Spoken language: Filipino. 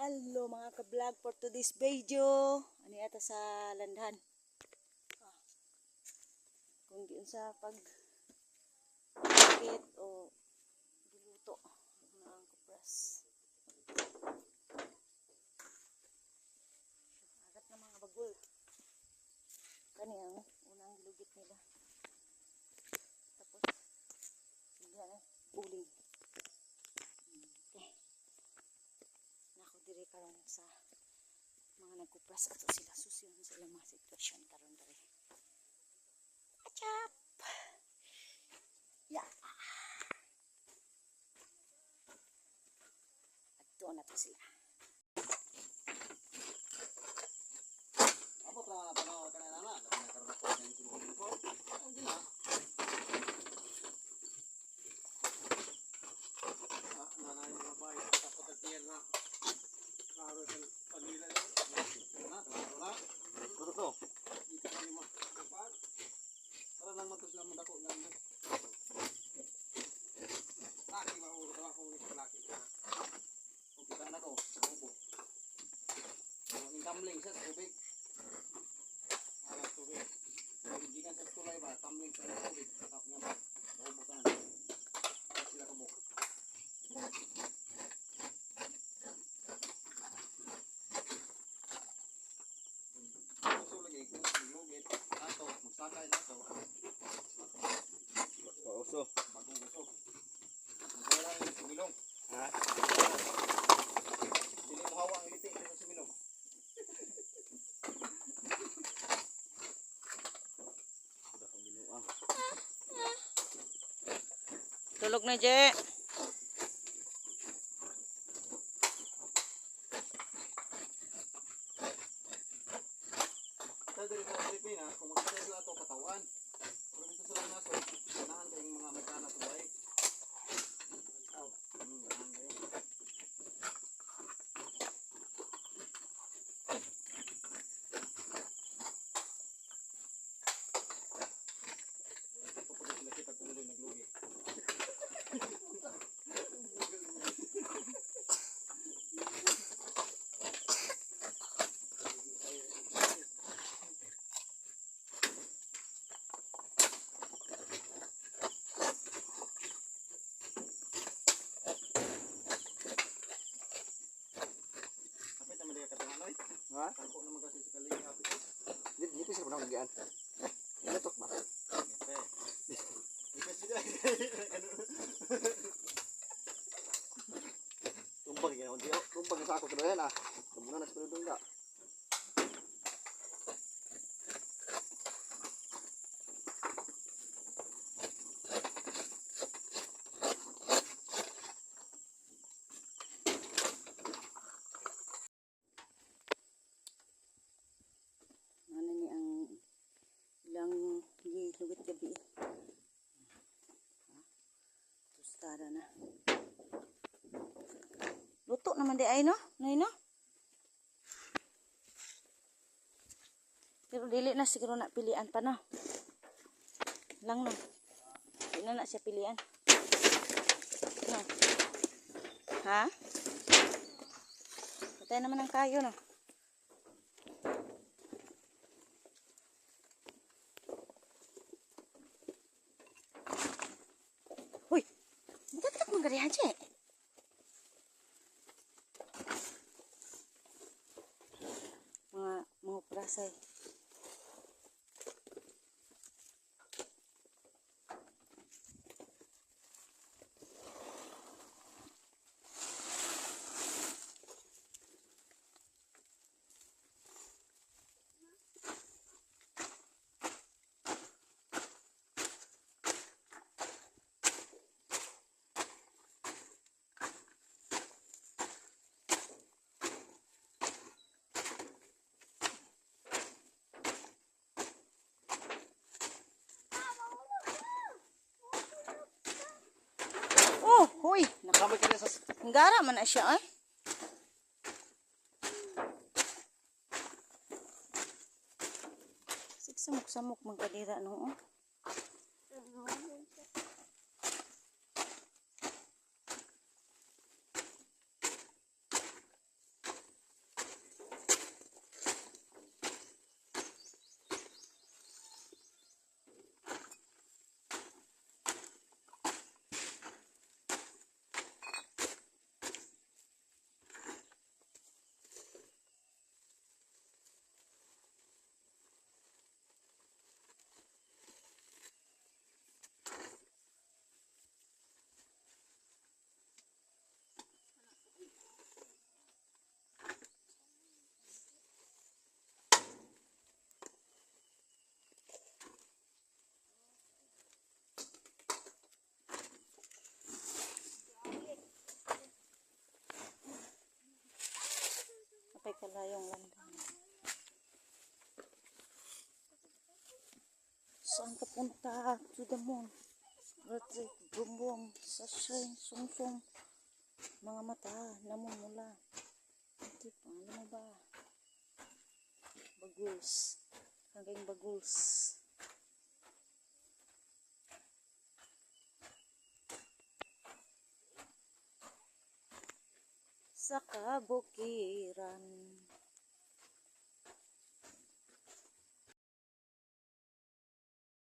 Hello mga ka-vlog for today's video. Ani ata sa landahan. Kung diun sa pag-market o giluto ng kupras. Agat na mga bagol. Kani ang unang gilugit nila. Tapos bigla na uling. Dire karon sa mga nagkupras ato sila susiyon sila mga sitwasyon karon dire. Achap. Ya. Adto na to sila. Apa tra tanaw kana nana nakaroon ko ng silong ko. Ang gina. Nanay mga bay tapos tiyan na. Karo kan pagila na. Na. Ano to? Ito ni mo. Para lang magkuslam mo dako lang. Laki maulo ka ko ni laki. Kung kita na to, ubo. Ang tumbling sa tubig. Alas tubig. Hindi kan sa tulay ba tumbling sa tubig. Tap nga ba. Ubutan. Sila kabuk. Magsakay na ito. Pauso. Bagong uso. Wala yung sumilong. Ha? Dili mo hawa ang liti ng sumilong. Sudah kang binuang. Tulog na je. Dari sa Pilipinas, kung magkita sila ito katawan, kung dito sila naso, ganahan kayong mga Amerikana ito ba eh. Ganahan kayo. Ito po sila kita kung nila naglugi. Ha? Ako naman kasi sa kaling happy ko. Dito sa panahon nagyan. Natok ba? Tumpag yan. Tumpag yung sako ko yan ah. Tumpag na sa pinudong ka. Lugit gabi. Tustada na. Luto naman di ay no? Nay no? Pero dili na siguro na pilian pa no. Lang no. Di na siya pilian. No. Ha? Patay naman ang kayo no. Gari aja. Mga prasay. Hoy, Nakamay ka sa Gara man na siya ay. Samok-samok magkadira no. kalayong landan. Saan ka punta? To the moon. Retreat, bumbong, sasay, sungsong. Mga mata, namumula. Ito, ano mo ba? Baguls. Hanggang baguls. Sa kabukiran,